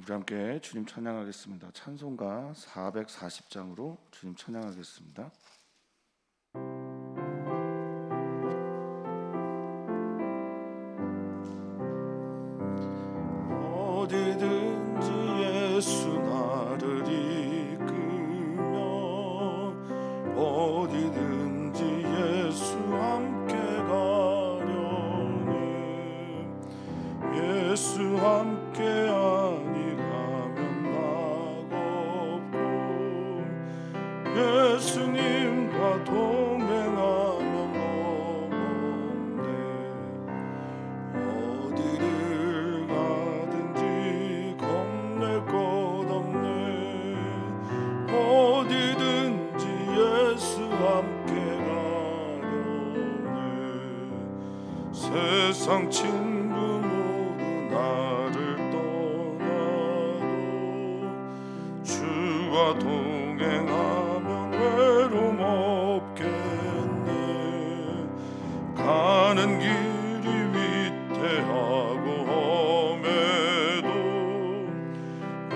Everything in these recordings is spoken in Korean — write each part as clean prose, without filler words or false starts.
우리 함께 주님 찬양하겠습니다. 찬송가 440장으로 주님 찬양하겠습니다. 어디든지 예수 나를 이끌며 어디든지 예수 함께 가려니 예수 함께하니 가면 나고 예수님과 동행하면 너무한데 어디를 가든지 겁낼 것 없네 어디든지 예수 함께 가려네 세상 친구 모두 나를 떠나도 주와 동행하면 외로움 없겠네 가는 길이 위태하고 험해도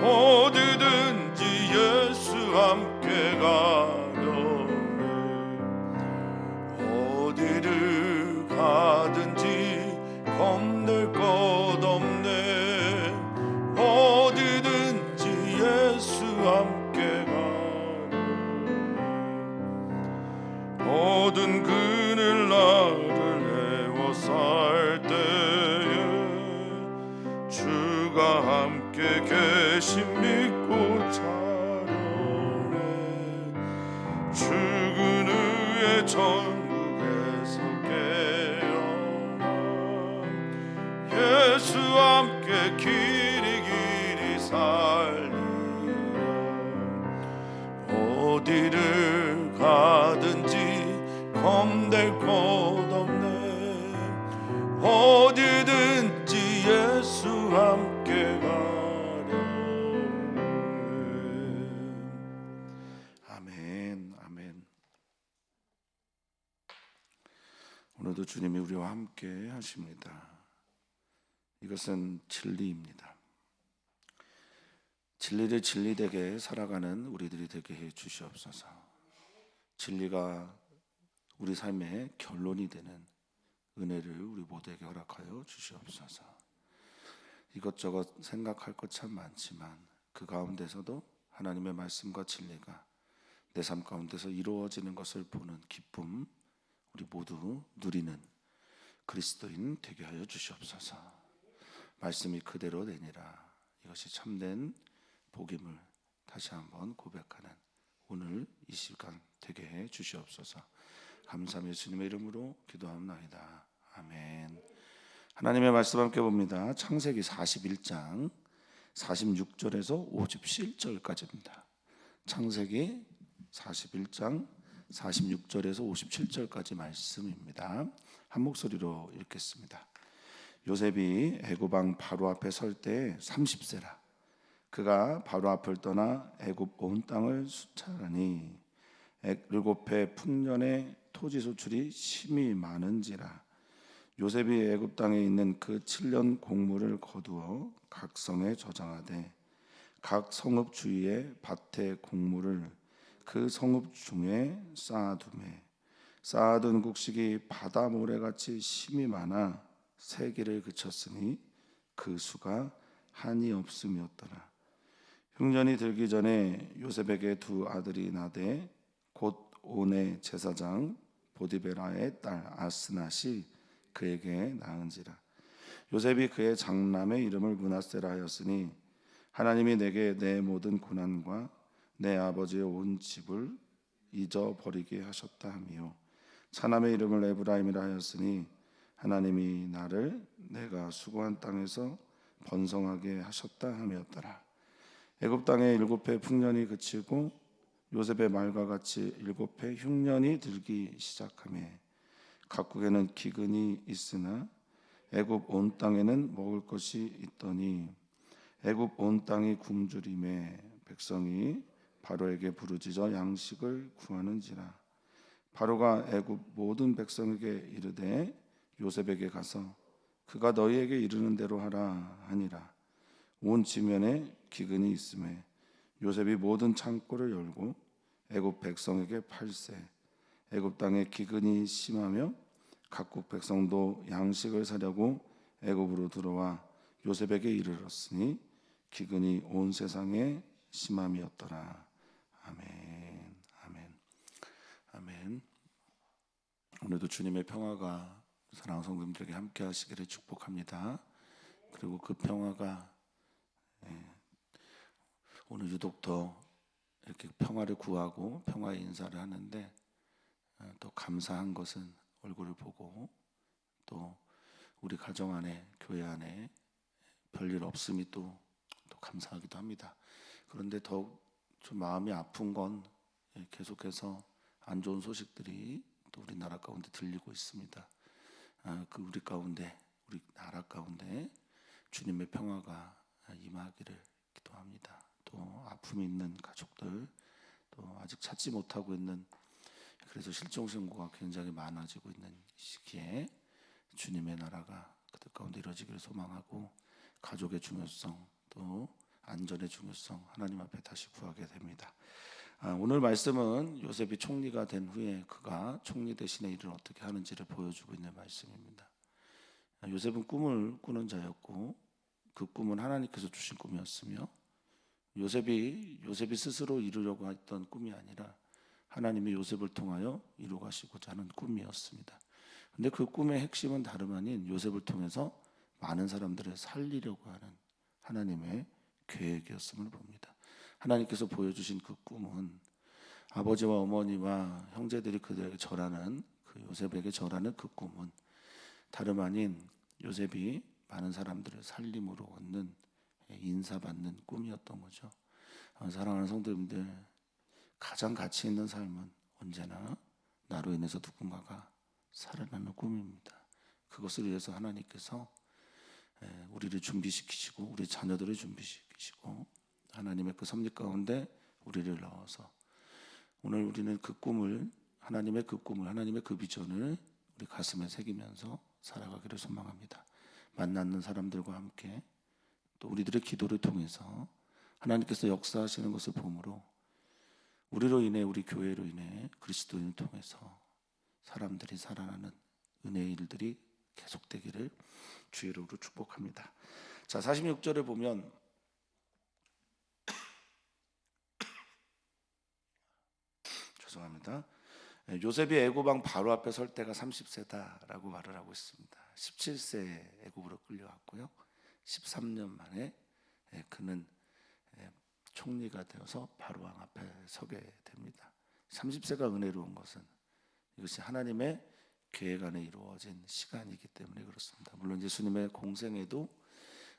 어디든지 예수 함께 가려네 어디를 가든지 겁낼 것 없네 어디든지 예수 함께 가려네 모든 그늘 나를 애워쌀 때에 주가 함께 계심 믿고 차려네 죽은 후에 천국에서 깨어나 예수 함께 길이 살리라 어디를 가든지 겁낼 것 없네 어디든지 예수 함께 가려네 아멘 아멘. 오늘도 주님이 우리와 함께 하십니다. 이것은 진리입니다. 진리를 진리되게 살아가는 우리들이 되게 해 주시옵소서. 진리가 우리 삶의 결론이 되는 은혜를 우리 모두에게 허락하여 주시옵소서. 이것저것 생각할 것 참 많지만 그 가운데서도 하나님의 말씀과 진리가 내 삶 가운데서 이루어지는 것을 보는 기쁨 우리 모두 누리는 그리스도인 되게 하여 주시옵소서. 말씀이 그대로 되니라. 이것이 참된 복임을 다시 한번 고백하는 오늘 이 시간 되게 해 주시옵소서. 감사하며 주님의 이름으로 기도합나이다. 아멘. 하나님의 말씀 함께 봅니다. 창세기 41장 46절에서 57절까지입니다. 창세기 41장 46절에서 57절까지 말씀입니다. 한 목소리로 읽겠습니다. 요셉이 애굽 왕 바로 앞에 설 때 30세라. 그가 바로 앞을 떠나 애굽 온 땅을 수찰하니 7해 풍년의 토지 소출이 심히 많은지라. 요셉이 애굽 땅에 있는 그 7년 곡물을 거두어 각 성에 저장하되 각 성읍 주위에 밭에 곡물을 그 성읍 중에 쌓아두매 쌓아둔 곡식이 바다 모래같이 심이 많아 세기를 그쳤으니 그 수가 한이 없음이었더라. 흉년이 들기 전에 요셉에게 두 아들이 나되 곧 온의 제사장 보디베라의 딸 아스낫이 그에게 낳은지라. 요셉이 그의 장남의 이름을 므낫세라 하였으니 하나님이 내게 내 모든 고난과 내 아버지의 온 집을 잊어버리게 하셨다 하며 차남의 이름을 에브라임이라 하였으니 하나님이 나를 내가 수고한 땅에서 번성하게 하셨다 하였더라. 애굽 땅에 7해 풍년이 그치고 요셉의 말과 같이 7해 흉년이 들기 시작하며 각국에는 기근이 있으나 애굽 온 땅에는 먹을 것이 있더니 애굽 온 땅이 굶주림에 백성이 바로에게 부르짖어 양식을 구하는지라. 바로가 애굽 모든 백성에게 이르되 요셉에게 가서 그가 너희에게 이르는 대로 하라 하니라. 온 지면에 기근이 있음에 요셉이 모든 창고를 열고 애굽 백성에게 팔세. 애굽 땅에 기근이 심하며 각국 백성도 양식을 사려고 애굽으로 들어와 요셉에게 이르렀으니 기근이 온 세상에 심함이었더라. 아멘. 아멘. 아멘. 오늘도 주님의 평화가 사랑하는 성도님들에게 함께 하시기를 축복합니다. 그리고 그 평화가 오늘 유독 더 이렇게 평화를 구하고 평화의 인사를 하는데 또 감사한 것은 얼굴을 보고 또 우리 가정 안에 교회 안에 별일 없음이 또 감사하기도 합니다. 그런데 더 좀 마음이 아픈 건 계속해서 안 좋은 소식들이 또 우리나라 가운데 들리고 있습니다. 그 우리 가운데 우리 나라 가운데 주님의 평화가 임하기를 기도합니다. 또 아픔이 있는 가족들 또 아직 찾지 못하고 있는 그래서 실종 신고가 굉장히 많아지고 있는 시기에 주님의 나라가 그들 가운데 이루어지기를 소망하고 가족의 중요성 또 안전의 중요성 하나님 앞에 다시 구하게 됩니다. 오늘 말씀은 요셉이 총리가 된 후에 그가 총리 대신에 일을 어떻게 하는지를 보여주고 있는 말씀입니다. 요셉은 꿈을 꾸는 자였고 그 꿈은 하나님께서 주신 꿈이었으며 요셉이 스스로 이루려고 했던 꿈이 아니라 하나님이 요셉을 통하여 이루가시고자 하는 꿈이었습니다. 근데 그 꿈의 핵심은 다름 아닌 요셉을 통해서 많은 사람들을 살리려고 하는 하나님의 계획이었음을 봅니다. 하나님께서 보여주신 그 꿈은 아버지와 어머니와 형제들이 그들에게 절하는 그 요셉에게 절하는 그 꿈은 다름 아닌 요셉이 많은 사람들을 살림으로 얻는 인사받는 꿈이었던 거죠. 사랑하는 성도님들, 가장 가치 있는 삶은 언제나 나로 인해서 누군가가 살아나는 꿈입니다. 그것을 위해서 하나님께서 우리를 준비시키시고 우리 자녀들을 준비시키시고 하나님의 그 섭리 가운데 우리를 넣어서 오늘 우리는 그 꿈을 하나님의 그 비전을 우리 가슴에 새기면서 살아가기를 소망합니다. 만나는 사람들과 함께 또 우리들의 기도를 통해서 하나님께서 역사하시는 것을 보므로 우리로 인해 우리 교회로 인해 그리스도인을 통해서 사람들이 살아나는 은혜의 일들이 계속되기를 주의 이름으로 축복합니다. 자, 46절에 보면 죄송합니다. 요셉이 애굽 왕 바로 앞에 설 때가 30세다라고 말을 하고 있습니다. 17세에 애굽으로 끌려왔고요. 13년 만에 그는 총리가 되어서 바로 왕 앞에 서게 됩니다. 30세가 은혜로운 것은 이것이 하나님의 계획 안에 이루어진 시간이기 때문에 그렇습니다. 물론 예수님의 공생애도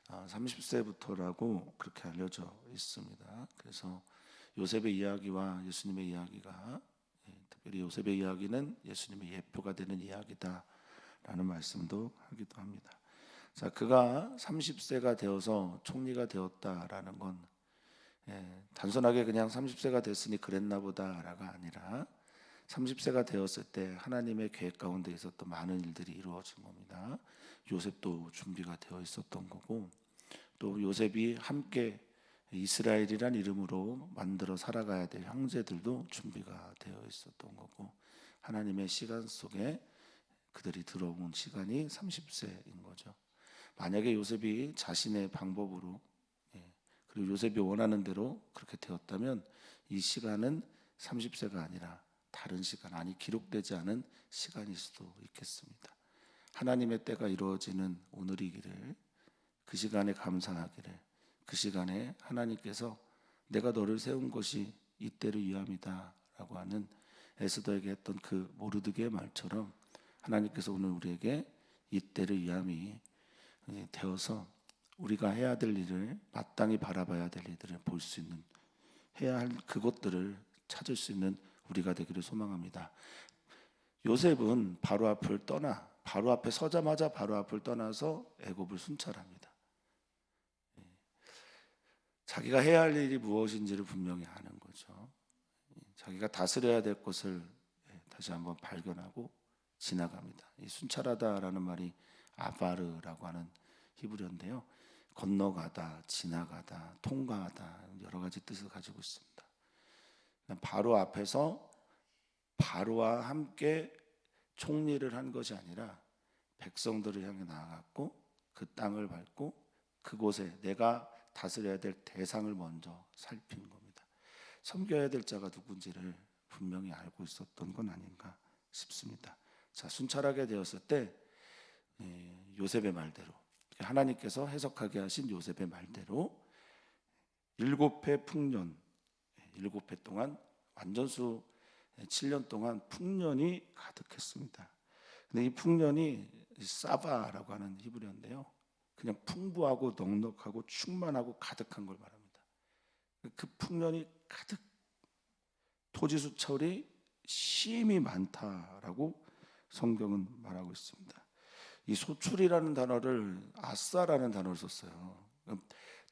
30세부터라고 그렇게 알려져 있습니다. 그래서 요셉의 이야기와 예수님의 이야기가 특별히 요셉의 이야기는 예수님의 예표가 되는 이야기다라는 말씀도 하기도 합니다. 자, 그가 30세가 되어서 총리가 되었다라는 건 단순하게 그냥 30세가 됐으니 그랬나 보다라가 아니라 30세가 되었을 때 하나님의 계획 가운데 있었던 많은 일들이 이루어진 겁니다. 요셉도 준비가 되어 있었던 거고 또 요셉이 함께 이스라엘이란 이름으로 만들어 살아가야 될 형제들도 준비가 되어 있었던 거고 하나님의 시간 속에 그들이 들어온 시간이 30세인 거죠. 만약에 요셉이 자신의 방법으로 그리고 요셉이 원하는 대로 그렇게 되었다면 이 시간은 30세가 아니라 다른 시간, 아니 기록되지 않은 시간일 수도 있겠습니다. 하나님의 때가 이루어지는 오늘이기를 그 시간에 감사하기를 그 시간에 하나님께서 내가 너를 세운 것이 이때를 위함이다 라고 하는 에스더에게 했던 그 모르드게의 말처럼 하나님께서 오늘 우리에게 이때를 위함이 되어서 우리가 해야 될 일을 마땅히 바라봐야 될 일들을 볼 수 있는 해야 할 그것들을 찾을 수 있는 우리가 되기를 소망합니다. 요셉은 바로 앞에 서자마자 바로 앞을 떠나서 애굽을 순찰합니다. 자기가 해야 할 일이 무엇인지를 분명히 아는 거죠. 자기가 다스려야 될 것을 다시 한번 발견하고 지나갑니다. 이 순찰하다라는 말이 아바르라고 하는 히브리어인데요. 건너가다, 지나가다, 통과하다 여러 가지 뜻을 가지고 있습니다. 바로 앞에서 바로와 함께 총리를 한 것이 아니라 백성들을 향해 나아갔고 그 땅을 밟고 그곳에 내가 다스려야 될 대상을 먼저 살피는 겁니다. 섬겨야 될 자가 누군지를 분명히 알고 있었던 건 아닌가 싶습니다. 자, 순찰하게 되었을 때 요셉의 말대로 하나님께서 해석하게 하신 요셉의 말대로 7해 풍년, 7해 동안 완전수 7년 동안 풍년이 가득했습니다. 근데 이 풍년이 사바라고 하는 히브리어인데요, 그냥 풍부하고 넉넉하고 충만하고 가득한 걸 말합니다. 그 풍년이 가득, 토지수철이 심히 많다라고 성경은 말하고 있습니다. 이 소출이라는 단어를 아싸라는 단어를 썼어요.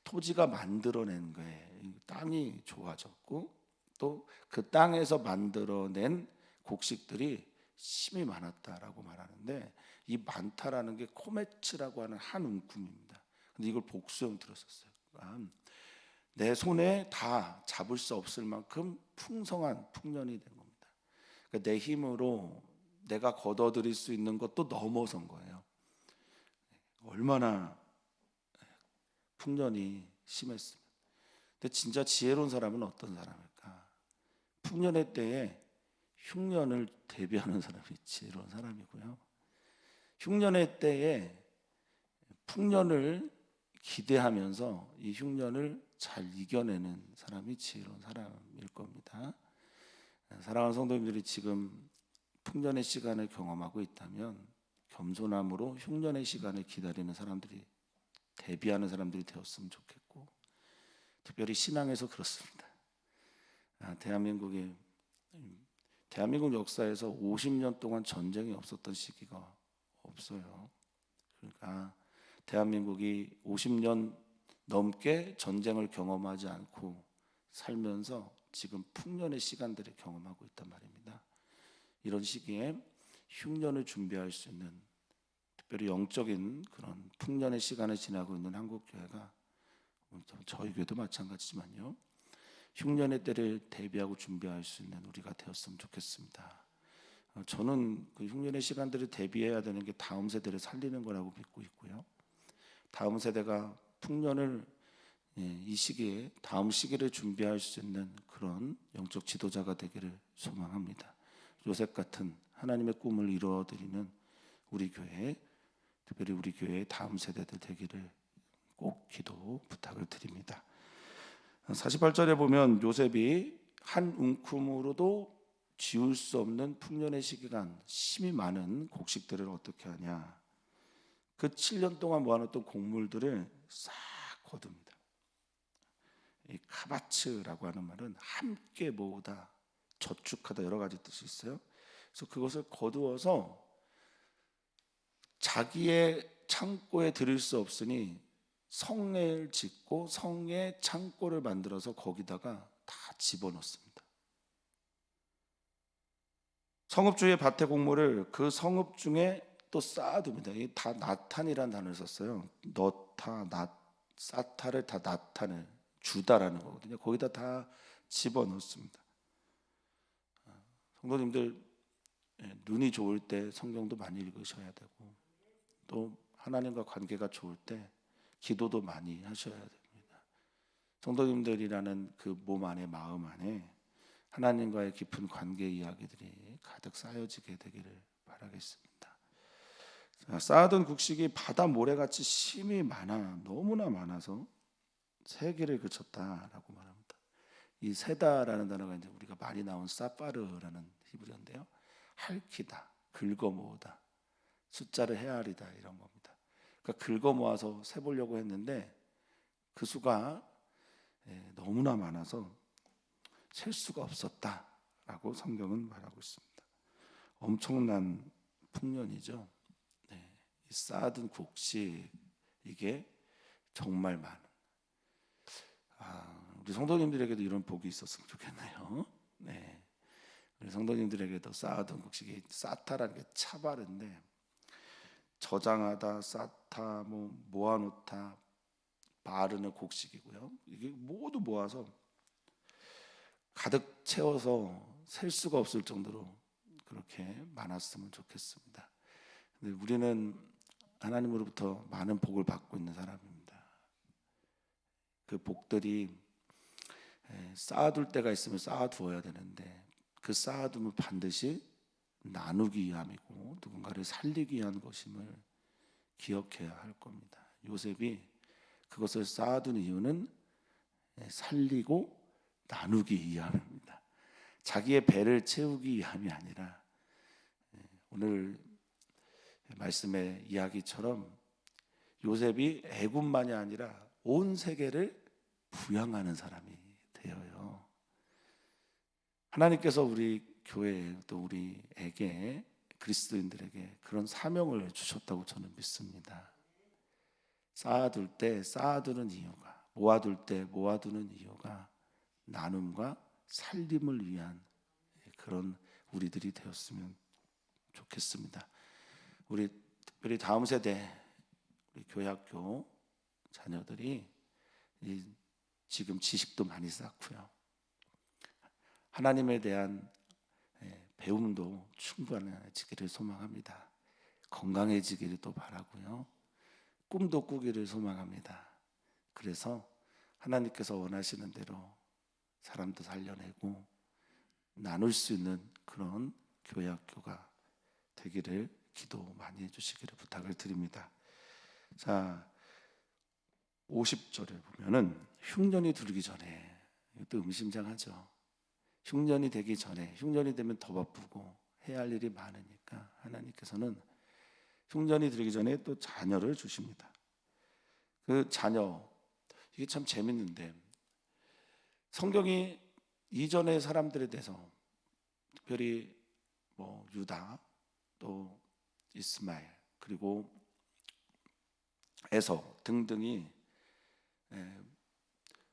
토지가 만들어낸 거예요. 땅이 좋아졌고 또 그 땅에서 만들어낸 곡식들이 심이 많았다라고 말하는데, 이 많다라는 게 코메츠라고 하는 한 움큼입니다. 근데 이걸 복수형 들었었어요. 내 손에 다 잡을 수 없을 만큼 풍성한 풍년이 된 겁니다. 그러니까 내 힘으로 내가 걷어들일 수 있는 것도 넘어선 거예요. 얼마나 풍년이 심했으면. 근데 진짜 지혜로운 사람은 어떤 사람일까? 풍년의 때에 흉년을 대비하는 사람이 지혜로운 사람이고요, 흉년의 때에 풍년을 기대하면서 이 흉년을 잘 이겨내는 사람이 지혜로운 사람일 겁니다. 사랑하는 성도님들이 지금 풍년의 시간을 경험하고 있다면 겸손함으로 흉년의 시간을 기다리는 사람들이, 대비하는 사람들이 되었으면 좋겠고, 특별히 신앙에서 그렇습니다. 대한민국 역사에서 50년 동안 전쟁이 없었던 시기가 없어요. 그러니까 대한민국이 50년 넘게 전쟁을 경험하지 않고 살면서 지금 풍년의 시간들을 경험하고 있단 말입니다. 이런 시기에 흉년을 준비할 수 있는, 특별히 영적인 그런 풍년의 시간을 지나고 있는 한국교회가, 저희 교회도 마찬가지지만요, 흉년의 때를 대비하고 준비할 수 있는 우리가 되었으면 좋겠습니다. 저는 그 흉년의 시간들을 대비해야 되는 게 다음 세대를 살리는 거라고 믿고 있고요, 다음 세대가 풍년을, 이 시기에 다음 시기를 준비할 수 있는 그런 영적 지도자가 되기를 소망합니다. 요셉 같은 하나님의 꿈을 이루어드리는 우리 교회, 특별히 우리 교회의 다음 세대들 되기를 꼭 기도 부탁을 드립니다. 48절에 보면 요셉이 한 움큼으로도 지울 수 없는 풍년의 시기간, 심이 많은 곡식들을 어떻게 하냐, 그 7년 동안 모아놓던 곡물들을 싹 거둡니다. 이 카바츠라고 하는 말은 함께 모으다, 저축하다, 여러 가지 뜻이 있어요. 그래서 그것을 거두어서 자기의 창고에 들일 수 없으니 성을 짓고 성에 창고를 만들어서 거기다가 다 집어넣습니다. 성읍주의 밭의 곡물을 그 성읍 중에 또 쌓아둡니다. 이 다 나탄이라는 단어를 썼어요. 너타, 사타를 다 나탄을 주다라는 거거든요. 거기다 다 집어넣습니다. 성도님들, 눈이 좋을 때 성경도 많이 읽으셔야 되고, 또 하나님과 관계가 좋을 때 기도도 많이 하셔야 됩니다. 성도님들이라는 그 몸 안에, 마음 안에 하나님과의 깊은 관계 이야기들이 가득 쌓여지게 되기를 바라겠습니다. 쌓아둔 곡식이 바다 모래같이 심이 많아, 너무나 많아서 세기를 그쳤다라고 말합니다. 이 세다라는 단어가 이제 우리가 많이 나온 사파르라는 히브리어인데요, 핥기다, 긁어모으다, 숫자를 헤아리다, 이런 겁니다. 그러니까 긁어모아서 세보려고 했는데 그 수가 너무나 많아서 셀 수가 없었다라고 성경은 말하고 있습니다. 엄청난 풍년이죠. 쌓아둔 곡식, 이게 정말 많은, 우리 성도님들에게도 이런 복이 있었으면 좋겠네요. 우리 성도님들에게도 쌓아둔 곡식이, 사타라는 게 차바른데, 저장하다, 쌓다, 모아놓다, 바르는 곡식이고요. 이게 모두 모아서 가득 채워서 셀 수가 없을 정도로 그렇게 많았으면 좋겠습니다. 근데 우리는 하나님으로부터 많은 복을 받고 있는 사람입니다. 그 복들이 쌓아둘 때가 있으면 쌓아두어야 되는데 그 쌓아두면 반드시 나누기 위함이고 누군가를 살리기 위한 것임을 기억해야 할 겁니다. 요셉이 그것을 쌓아둔 이유는 살리고 나누기 위함입니다. 자기의 배를 채우기 위함이 아니라 오늘 말씀의 이야기처럼 요셉이 애굽만이 아니라 온 세계를 부양하는 사람이 되어요. 하나님께서 우리 교회 또 우리에게 그리스도인들에게 그런 사명을 주셨다고 저는 믿습니다. 쌓아둘 때 쌓아두는 이유가, 모아둘 때 모아두는 이유가 나눔과 살림을 위한 그런 우리들이 되었으면 좋겠습니다. 우리 특별히 다음 세대 우리 교회학교 자녀들이 지금 지식도 많이 쌓고요. 하나님에 대한 배움도 충분해지기를 소망합니다. 건강해지기를 또 바라고요. 꿈도 꾸기를 소망합니다. 그래서 하나님께서 원하시는 대로 사람도 살려내고 나눌 수 있는 그런 교회학교가 되기를 기도 많이 해주시기를 부탁을 드립니다. 자, 50절에 보면은 흉년이 들기 전에, 이것도 의미심장하죠. 흉년이 되기 전에, 흉년이 되면 더 바쁘고 해야 할 일이 많으니까 하나님께서는 흉년이 들기 전에 또 자녀를 주십니다. 그 자녀, 이게 참 재밌는데 성경이 이전의 사람들에 대해서 특별히 유다 또 이스마엘 그리고 에서 등등이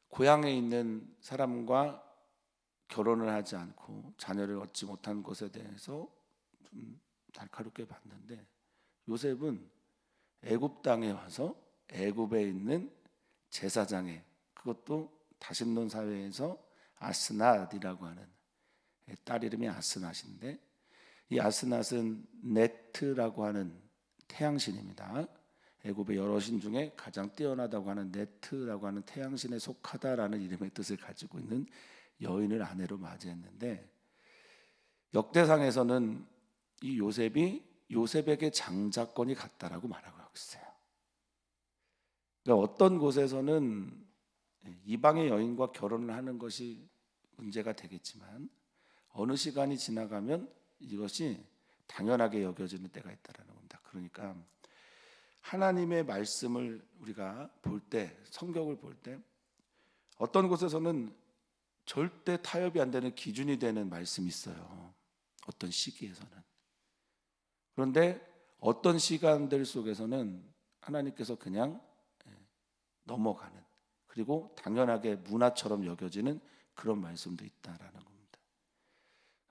고향에 있는 사람과 결혼을 하지 않고 자녀를 얻지 못한 것에 대해서 좀 날카롭게 봤는데 요셉은 애굽 땅에 와서 애굽에 있는 제사장의, 그것도 다심론 사회에서 아스낫이라고 하는 딸 이름이 아스낫인데 이 아스낫은 네트라고 하는 태양신입니다. 애굽의 여러 신 중에 가장 뛰어나다고 하는 네트라고 하는 태양신에 속하다라는 이름의 뜻을 가지고 있는 여인을 아내로 맞이했는데 역대상에서는 이 요셉에게 장자권이 갔다라고 말하고 있어요. 그러니까 어떤 곳에서는 이방의 여인과 결혼을 하는 것이 문제가 되겠지만 어느 시간이 지나가면 이것이 당연하게 여겨지는 때가 있다라는 겁니다. 그러니까 하나님의 말씀을 우리가 볼 때, 성경을 볼 때 어떤 곳에서는 절대 타협이 안 되는 기준이 되는 말씀이 있어요. 어떤 시기에서는. 그런데 어떤 시간들 속에서는 하나님께서 그냥 넘어가는, 그리고 당연하게 문화처럼 여겨지는 그런 말씀도 있다라는 겁니다.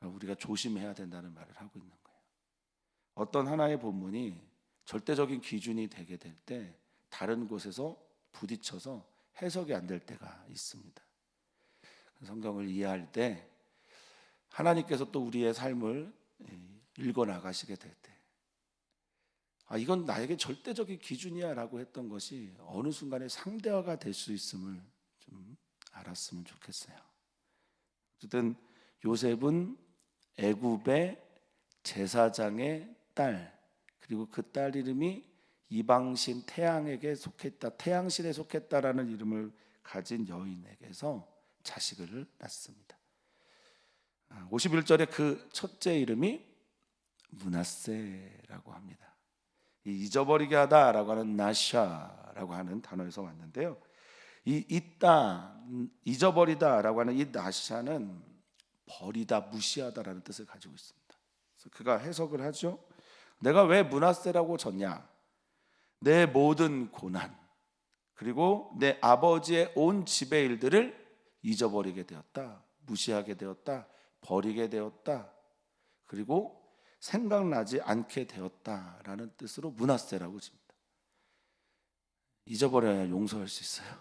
우리가 조심해야 된다는 말을 하고 있는 거예요. 어떤 하나의 본문이 절대적인 기준이 되게 될 때 다른 곳에서 부딪혀서 해석이 안 될 때가 있습니다. 성경을 이해할 때 하나님께서 또 우리의 삶을 읽어 나가시게 될 때 이건 나에게 절대적인 기준이야 라고 했던 것이 어느 순간에 상대화가 될 수 있음을 좀 알았으면 좋겠어요. 어쨌든 요셉은 애굽의 제사장의 딸, 그리고 그 딸 이름이 이방신 태양에게 속했다, 태양신에 속했다라는 이름을 가진 여인에게서 자식을 낳습니다. 51절에 그 첫째 이름이 므낫세라고 합니다. 잊어버리게 하다라고 하는 나샤라고 하는 단어에서 왔는데요. 잊어버리다라고 하는 이 나샤는 버리다, 무시하다라는 뜻을 가지고 있습니다. 그래서 그가 해석을 하죠. 내가 왜 므낫세라고 졌냐? 내 모든 고난 그리고 내 아버지의 온 집의 일들을 잊어버리게 되었다, 무시하게 되었다, 버리게 되었다, 그리고 생각나지 않게 되었다라는 뜻으로 므낫세라고 칩니다. 잊어버려야 용서할 수 있어요.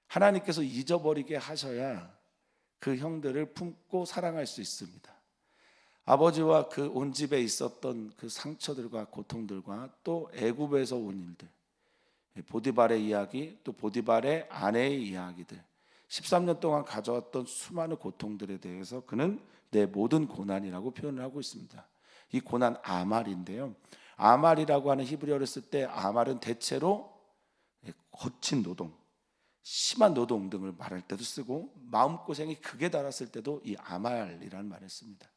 하나님께서 잊어버리게 하셔야 그 형들을 품고 사랑할 수 있습니다. 아버지와 그 온 집에 있었던 그 상처들과 고통들과 또 애굽에서 온 일들, 보디발의 이야기, 또 보디발의 아내의 이야기들, 13년 동안 가져왔던 수많은 고통들에 대해서 그는 내 모든 고난이라고 표현을 하고 있습니다. 이 고난 아말인데요, 아말이라고 하는 히브리어를 쓸 때 아말은 대체로 거친 노동, 심한 노동 등을 말할 때도 쓰고 마음고생이 극에 달았을 때도 이 아말이라는 말을 씁니다.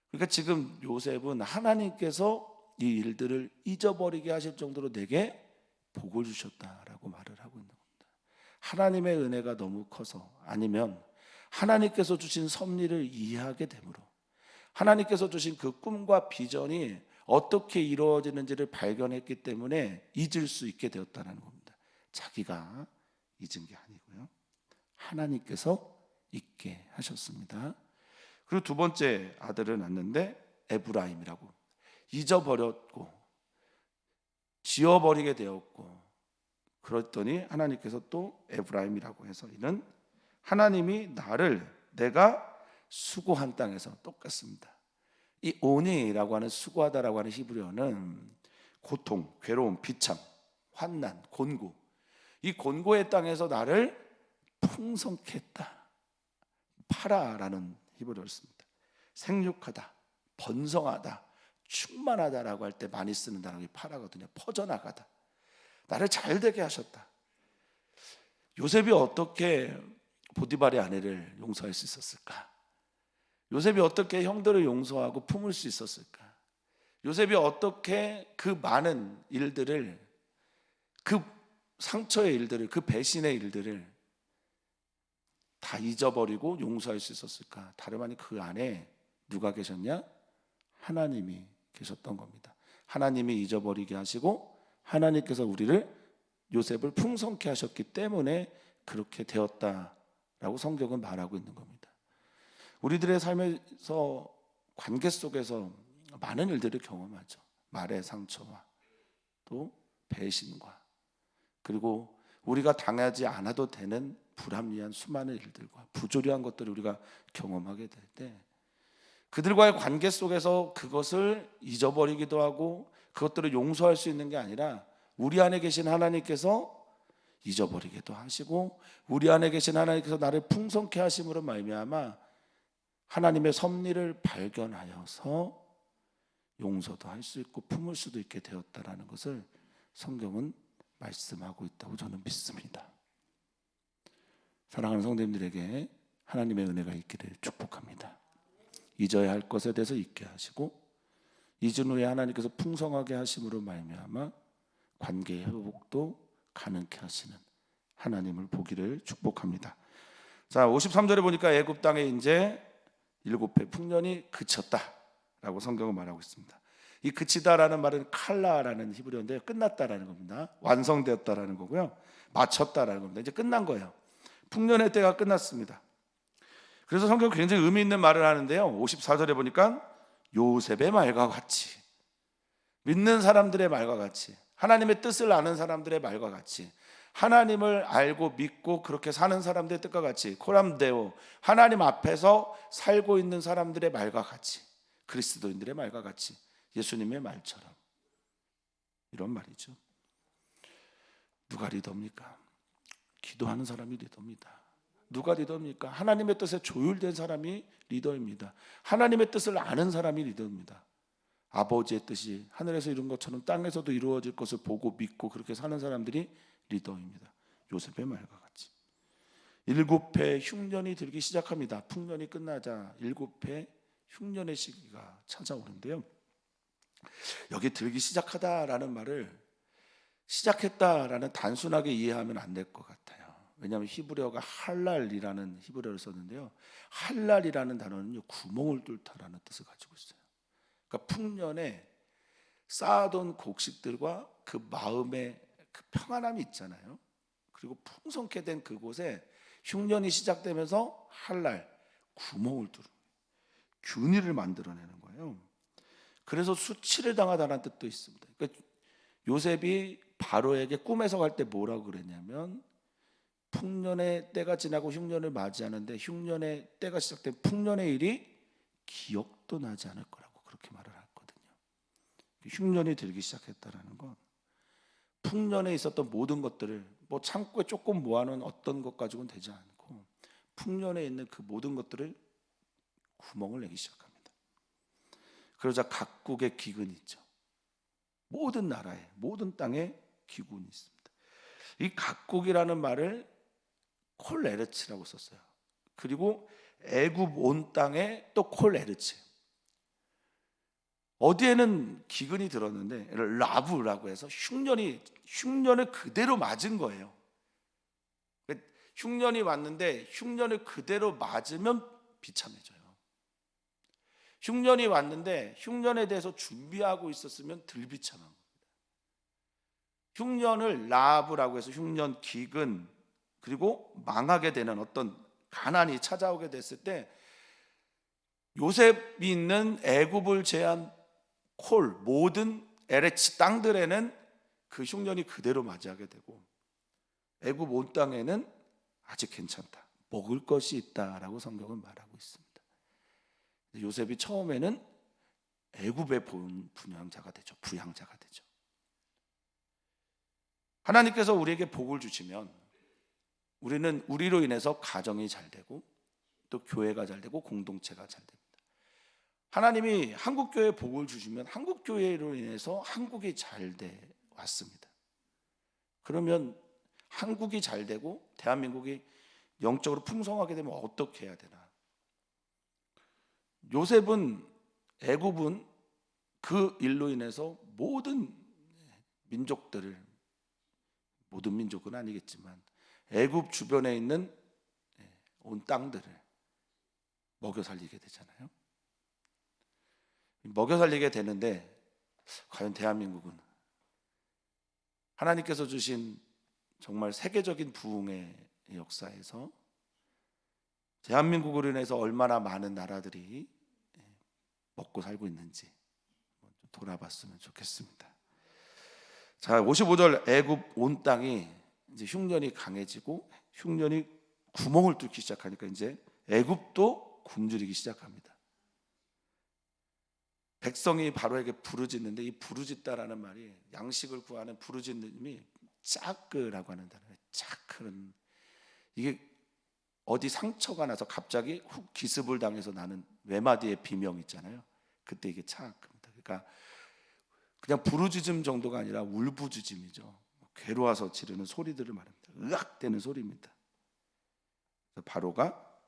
그러니까 지금 요셉은 하나님께서 이 일들을 잊어버리게 하실 정도로 내게 복을 주셨다라고 말을 하고 있는 겁니다. 하나님의 은혜가 너무 커서, 아니면 하나님께서 주신 섭리를 이해하게 되므로, 하나님께서 주신 그 꿈과 비전이 어떻게 이루어지는지를 발견했기 때문에 잊을 수 있게 되었다는 겁니다. 자기가 잊은 게 아니고요, 하나님께서 잊게 하셨습니다. 그리고 두 번째 아들을 낳는데 에브라임이라고, 잊어버렸고 지워버리게 되었고, 그랬더니 하나님께서 또 에브라임이라고 해서, 이는 하나님이 나를 내가 수고한 땅에서, 똑같습니다. 이 오니라고 하는 수고하다라고 하는 히브리어는 고통, 괴로움, 비참, 환난, 곤고, 이 곤고의 땅에서 나를 풍성케 했다. 파라라는 히브리어를 씁니다. 생육하다, 번성하다, 충만하다라고 할 때 많이 쓰는 단어가 파라거든요. 퍼져나가다, 나를 잘되게 하셨다. 요셉이 어떻게 보디발의 아내를 용서할 수 있었을까? 요셉이 어떻게 형들을 용서하고 품을 수 있었을까? 요셉이 어떻게 그 많은 일들을, 그 상처의 일들을, 그 배신의 일들을 다 잊어버리고 용서할 수 있었을까? 다름 아닌 그 안에 누가 계셨냐? 하나님이 계셨던 겁니다. 하나님이 잊어버리게 하시고 하나님께서 우리를, 요셉을 풍성케 하셨기 때문에 그렇게 되었다라고 성경은 말하고 있는 겁니다. 우리들의 삶에서, 관계 속에서 많은 일들을 경험하죠. 말의 상처와 또 배신과, 그리고 우리가 당하지 않아도 되는 불합리한 수많은 일들과 부조리한 것들을 우리가 경험하게 될 때, 그들과의 관계 속에서 그것을 잊어버리기도 하고 그것들을 용서할 수 있는 게 아니라, 우리 안에 계신 하나님께서 잊어버리기도 하시고 우리 안에 계신 하나님께서 나를 풍성케 하심으로 말미암아 하나님의 섭리를 발견하여서 용서도 할 수 있고 품을 수도 있게 되었다라는 것을 성경은 말씀하고 있다고 저는 믿습니다. 사랑하는 성도님들에게 하나님의 은혜가 있기를 축복합니다. 잊어야 할 것에 대해서 잊게 하시고, 잊은 후에 하나님께서 풍성하게 하심으로 말미암아 관계의 회복도 가능케 하시는 하나님을 보기를 축복합니다. 자, 53절에 보니까 애굽 땅에 이제 7해 풍년이 그쳤다라고 성경은 말하고 있습니다. 이 그치다라는 말은 칼라라는 히브리어인데 끝났다라는 겁니다. 완성되었다라는 거고요, 마쳤다라는 겁니다. 이제 끝난 거예요. 풍년의 때가 끝났습니다. 그래서 성경은 굉장히 의미 있는 말을 하는데요, 54절에 보니까 요셉의 말과 같이, 믿는 사람들의 말과 같이, 하나님의 뜻을 아는 사람들의 말과 같이, 하나님을 알고 믿고 그렇게 사는 사람들의 뜻과 같이, 코람데오, 하나님 앞에서 살고 있는 사람들의 말과 같이, 그리스도인들의 말과 같이, 예수님의 말처럼, 이런 말이죠. 누가 리더입니까? 기도하는 사람이 리더입니다. 누가 리더입니까? 하나님의 뜻에 조율된 사람이 리더입니다. 하나님의 뜻을 아는 사람이 리더입니다. 아버지의 뜻이 하늘에서 이룬 것처럼 땅에서도 이루어질 것을 보고 믿고 그렇게 사는 사람들이 리더입니다. 요셉의 말과 같이 7해 흉년이 들기 시작합니다. 풍년이 끝나자 7해 흉년의 시기가 찾아오는데요, 여기 들기 시작하다라는 말을 시작했다라는 단순하게 이해하면 안 될 것 같아요. 왜냐하면 히브리어가 할랄이라는 히브리어를 썼는데요, 할랄이라는 단어는요, 구멍을 뚫다라는 뜻을 가지고 있어요. 그러니까 풍년에 쌓아둔 곡식들과 그 마음의 그 평안함이 있잖아요. 그리고 풍성케 된 그곳에 흉년이 시작되면서 할랄, 구멍을 뚫는, 균일을 만들어내는 거예요. 그래서 수치를 당하다는 뜻도 있습니다. 그러니까 요셉이 바로에게 꿈에서 갈 때 뭐라고 그랬냐면, 풍년의 때가 지나고 흉년을 맞이하는데 흉년의 때가 시작된 풍년의 일이 기억도 나지 않을 거라고 그렇게 말을 했거든요. 흉년이 들기 시작했다라는 건 풍년에 있었던 모든 것들을 뭐 창고에 조금 모아놓은 어떤 것 가지고는 되지 않고 풍년에 있는 그 모든 것들을 구멍을 내기 시작합니다. 그러자 각국의 기근이 있죠. 모든 나라에, 모든 땅에 기근이 있습니다. 이 각국이라는 말을 콜에르츠라고 썼어요. 그리고 애굽 온 땅에 또 콜에르츠. 어디에는 기근이 들었는데 라브라고 해서 흉년을 그대로 맞은 거예요. 흉년이 왔는데 흉년을 그대로 맞으면 비참해져요. 흉년이 왔는데 흉년에 대해서 준비하고 있었으면 덜 비참한 겁니다. 흉년을 라브라고 해서 흉년, 기근, 그리고 망하게 되는 어떤 가난이 찾아오게 됐을 때 요셉이 있는 애굽을 제한 콜 모든 에레츠 땅들에는 그 흉년이 그대로 맞이하게 되고 애굽 온 땅에는 아직 괜찮다, 먹을 것이 있다라고 성경은 말하고 있습니다. 요셉이 처음에는 애굽의 부양자가 되죠. 하나님께서 우리에게 복을 주시면 우리는 우리로 인해서 가정이 잘 되고 또 교회가 잘 되고 공동체가 잘 됩니다. 하나님이 한국교회에 복을 주시면 한국교회로 인해서 한국이 잘 돼 왔습니다. 그러면 한국이 잘 되고 대한민국이 영적으로 풍성하게 되면 어떻게 해야 되나? 요셉은, 애굽은 그 일로 인해서 모든 민족들을, 모든 민족은 아니겠지만 애굽 주변에 있는 온 땅들을 먹여 살리게 되잖아요. 먹여 살리게 되는데 과연 대한민국은 하나님께서 주신 정말 세계적인 부흥의 역사에서 대한민국으로 인해서 얼마나 많은 나라들이 먹고 살고 있는지 돌아봤으면 좋겠습니다. 자, 55절 애굽 온 땅이 이제 흉년이 강해지고 흉년이 구멍을 뚫기 시작하니까 이제 애굽도 굶주리기 시작합니다. 백성이 바로에게 부르짖는데 이 부르짖다라는 말이 양식을 구하는 부르짖음이 짜크라고 하는 단어예요. 짜크는 이게 어디 상처가 나서 갑자기 훅 기습을 당해서 나는 외마디의 비명 있잖아요. 그때 이게 짜크입니다. 그러니까 그냥 부르짖음 정도가 아니라 울부짖음이죠. 괴로워서 지르는 소리들을 말합니다. 으악대는 소리입니다. 바로가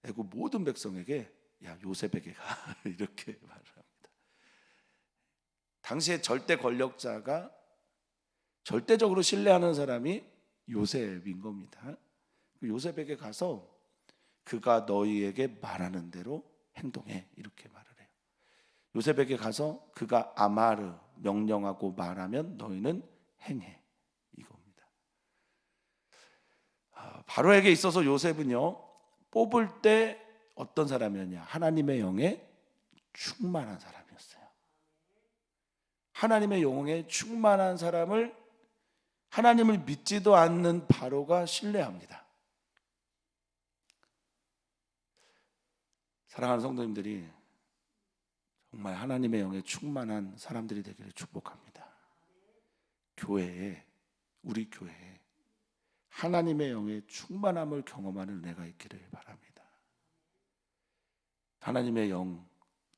애굽 모든 백성에게 야 요셉에게 가 이렇게 말을 합니다. 당시에 절대 권력자가 절대적으로 신뢰하는 사람이 요셉인 겁니다. 요셉에게 가서 그가 너희에게 말하는 대로 행동해 이렇게 말을 해요. 요셉에게 가서 그가 아마르 명령하고 말하면 너희는 행해 이겁니다. 바로에게 있어서 요셉은요 뽑을 때 어떤 사람이었냐? 하나님의 영에 충만한 사람이었어요. 하나님의 영에 충만한 사람을 하나님을 믿지도 않는 바로가 신뢰합니다. 사랑하는 성도님들이 정말 하나님의 영에 충만한 사람들이 되기를 축복합니다. 교회에, 우리 교회에 하나님의 영에 충만함을 경험하는 은혜가 있기를 바랍니다. 하나님의 영,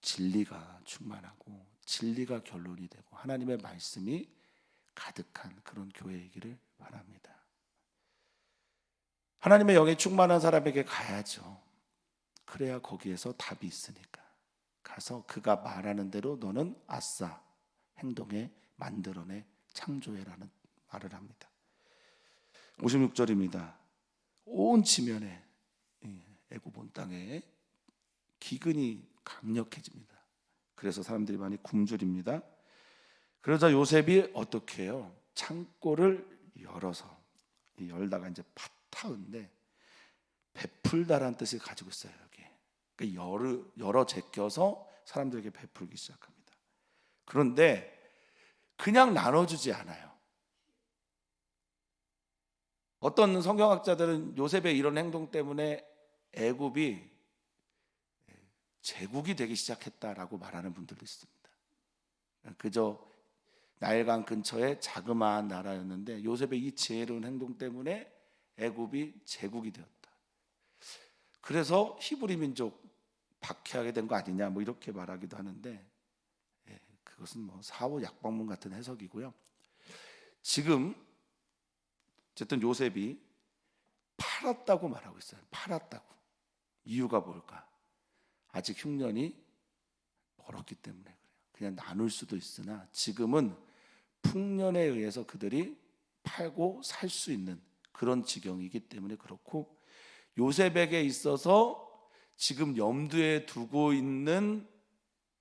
진리가 충만하고 진리가 결론이 되고 하나님의 말씀이 가득한 그런 교회이기를 바랍니다. 하나님의 영에 충만한 사람에게 가야죠. 그래야 거기에서 답이 있으니까. 가서 그가 말하는 대로 너는 아싸 행동해, 만들어내, 창조해라는 말을 합니다. 56절입니다. 온 지면에 애굽 온 땅에 기근이 강력해집니다. 그래서 사람들이 많이 굶주립니다. 그러자 요셉이 어떻게 해요? 창고를 열어서 열다가 이제 파타운데 베풀다라는 뜻을 가지고 있어요. 여기 그러니까 열어 제껴서 사람들에게 베풀기 시작합니다. 그런데 그냥 나눠주지 않아요. 어떤 성경학자들은 요셉의 이런 행동 때문에 애굽이 제국이 되기 시작했다라고 말하는 분들도 있습니다. 그저 나일강 근처에 자그마한 나라였는데 요셉의 이 지혜로운 행동 때문에 애굽이 제국이 되었다. 그래서 히브리 민족 박해하게 된 거 아니냐 뭐 이렇게 말하기도 하는데, 그것은 뭐 사후 약방문 같은 해석이고요. 지금 어쨌든 요셉이 팔았다고 말하고 있어요. 팔았다고. 이유가 뭘까? 아직 흉년이 멀었기 때문에 그래요. 그냥 나눌 수도 있으나 지금은 풍년에 의해서 그들이 팔고 살 수 있는 그런 지경이기 때문에 그렇고, 요셉에게 있어서 지금 염두에 두고 있는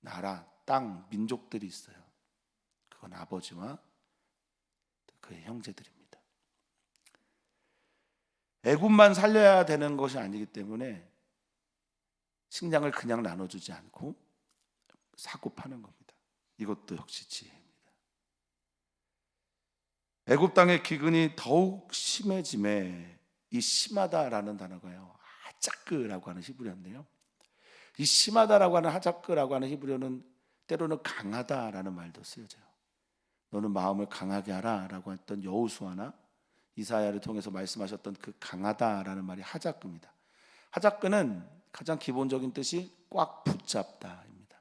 나라, 땅, 민족들이 있어요. 그건 아버지와 그의 형제들입니다. 애굽만 살려야 되는 것이 아니기 때문에 식량을 그냥 나눠주지 않고 사고 파는 겁니다. 이것도 역시 지혜입니다. 애굽 땅의 기근이 더욱 심해짐에, 이 심하다라는 단어가요, 하자크라고 하는 히브리어인데요, 이 심하다라고 하는 하자크라고 하는 히브리어는 때로는 강하다라는 말도 쓰여져요. 너는 마음을 강하게 하라라고 했던 여호수아나 이사야를 통해서 말씀하셨던 그 강하다라는 말이 하자크입니다. 하자크는 가장 기본적인 뜻이 꽉 붙잡다입니다.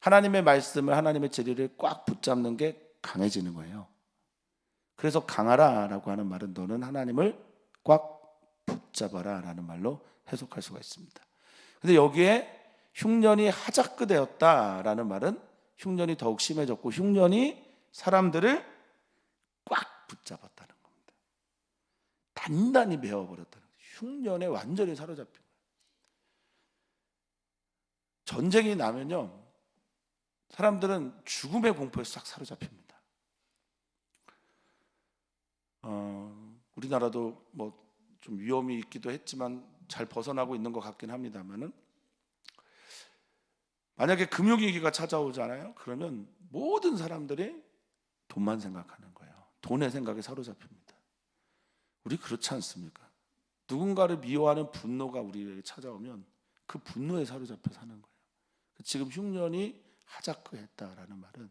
하나님의 말씀을, 하나님의 진리를 꽉 붙잡는 게 강해지는 거예요. 그래서 강하라라고 하는 말은 너는 하나님을 꽉 붙잡아라 라는 말로 해석할 수가 있습니다. 근데 여기에 흉년이 하자크 되었다라는 말은 흉년이 더욱 심해졌고 흉년이 사람들을 꽉 붙잡았다는 겁니다. 단단히 메워버렸다는 거예요. 흉년에 완전히 사로잡힌 거예요. 전쟁이 나면요, 사람들은 죽음의 공포에 싹 사로잡힙니다. 우리나라도 뭐 좀 위험이 있기도 했지만 잘 벗어나고 있는 것 같긴 합니다만은, 만약에 금융위기가 찾아오잖아요. 그러면 모든 사람들이 돈만 생각하는 거예요. 돈의 생각에 사로잡힙니다. 우리 그렇지 않습니까? 누군가를 미워하는 분노가 우리에게 찾아오면 그 분노에 사로잡혀 사는 거예요. 지금 흉년이 하자크했다라는 말은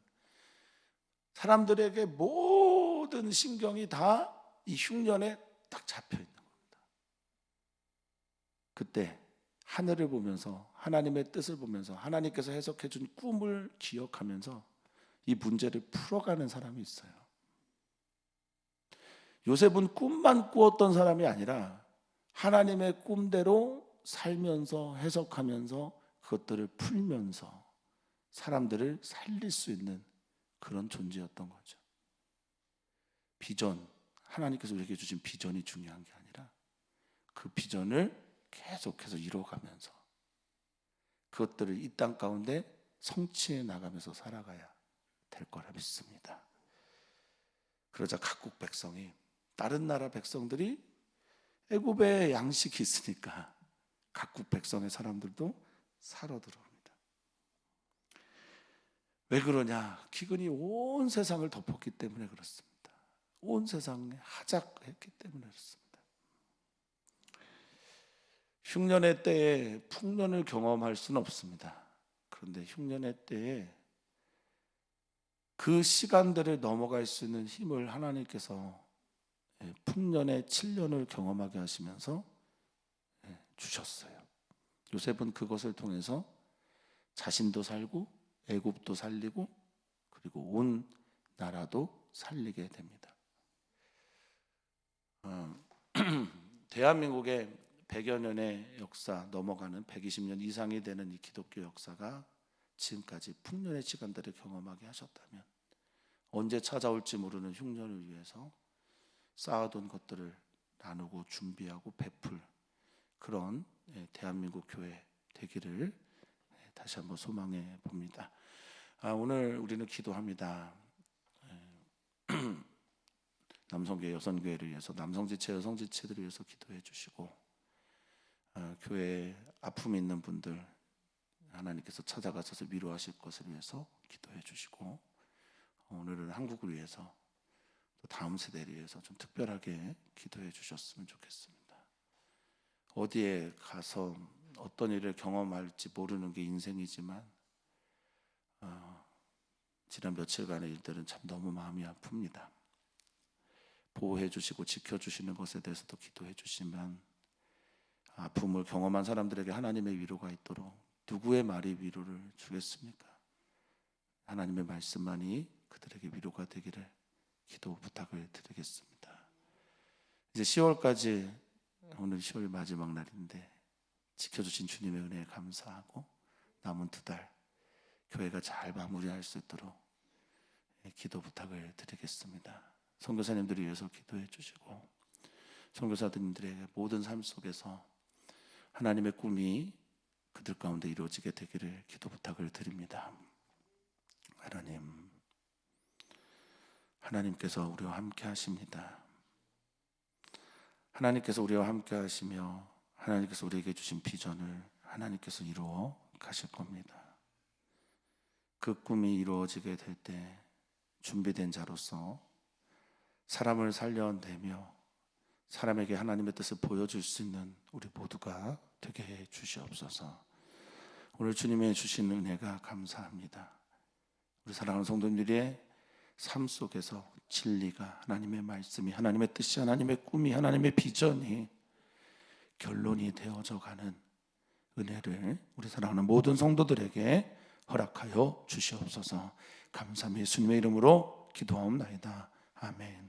사람들에게 모든 신경이 다 이 흉년에 딱 잡혀 있는 겁니다. 그때 하늘을 보면서, 하나님의 뜻을 보면서, 하나님께서 해석해 준 꿈을 기억하면서 이 문제를 풀어가는 사람이 있어요. 요셉은 꿈만 꾸었던 사람이 아니라 하나님의 꿈대로 살면서, 해석하면서, 그것들을 풀면서 사람들을 살릴 수 있는 그런 존재였던 거죠. 비전, 하나님께서 우리에게 주신 비전이 중요한 게 아니라 그 비전을 계속해서 이루어가면서 그것들을 이 땅 가운데 성취해 나가면서 살아가야 될 거라 믿습니다. 그러자 각국 백성이, 다른 나라 백성들이 애굽에 양식이 있으니까 각국 백성의 사람들도 살아 들어옵니다. 왜 그러냐? 기근이 온 세상을 덮었기 때문에 그렇습니다. 온 세상에 하작했기 때문에 그렇습니다. 흉년의 때에 풍년을 경험할 수는 없습니다. 그런데 흉년의 때에 그 시간들을 넘어갈 수 있는 힘을 하나님께서 풍년의 7년을 경험하게 하시면서 주셨어요. 요셉은 그것을 통해서 자신도 살고 애굽도 살리고 그리고 온 나라도 살리게 됩니다. 대한민국의 100여 년의 역사, 넘어가는 120년 이상이 되는 이 기독교 역사가 지금까지 풍년의 시간들을 경험하게 하셨다면, 언제 찾아올지 모르는 흉년을 위해서 쌓아둔 것들을 나누고 준비하고 베풀 그런 대한민국 교회 되기를 다시 한번 소망해 봅니다. 오늘 우리는 기도합니다. 남성교회, 여성교회를 위해서, 남성지체, 여성지체들을 위해서 기도해 주시고, 교회에 아픔이 있는 분들 하나님께서 찾아가셔서 위로하실 것을 위해서 기도해 주시고, 오늘은 한국을 위해서, 또 다음 세대를 위해서 좀 특별하게 기도해 주셨으면 좋겠습니다. 어디에 가서 어떤 일을 경험할지 모르는 게 인생이지만 지난 며칠간의 일들은 참 너무 마음이 아픕니다. 보호해 주시고 지켜주시는 것에 대해서도 기도해 주시면 아픔을 경험한 사람들에게 하나님의 위로가 있도록 누구의 말이 위로를 주겠습니까? 하나님의 말씀만이 그들에게 위로가 되기를 기도 부탁을 드리겠습니다. 이제 10월까지 오늘 10월 마지막 날인데 지켜주신 주님의 은혜에 감사하고 남은 2달 교회가 잘 마무리할 수 있도록 기도 부탁을 드리겠습니다. 선교사님들을 위해서 기도해 주시고 선교사님들의 모든 삶 속에서 하나님의 꿈이 그들 가운데 이루어지게 되기를 기도 부탁을 드립니다. 하나님께서 우리와 함께 하십니다. 하나님께서 우리와 함께 하시며 하나님께서 우리에게 주신 비전을 하나님께서 이루어 가실 겁니다. 그 꿈이 이루어지게 될 때 준비된 자로서 사람을 살려내며 사람에게 하나님의 뜻을 보여줄 수 있는 우리 모두가 되게 해 주시옵소서. 오늘 주님의 주신 은혜가 감사합니다. 우리 사랑하는 성도님들의 삶 속에서 진리가, 하나님의 말씀이, 하나님의 뜻이, 하나님의 꿈이, 하나님의 비전이 결론이 되어져 가는 은혜를 우리 사랑하는 모든 성도들에게 허락하여 주시옵소서. 감사함이 예수님의 이름으로 기도하옵나이다. 아멘.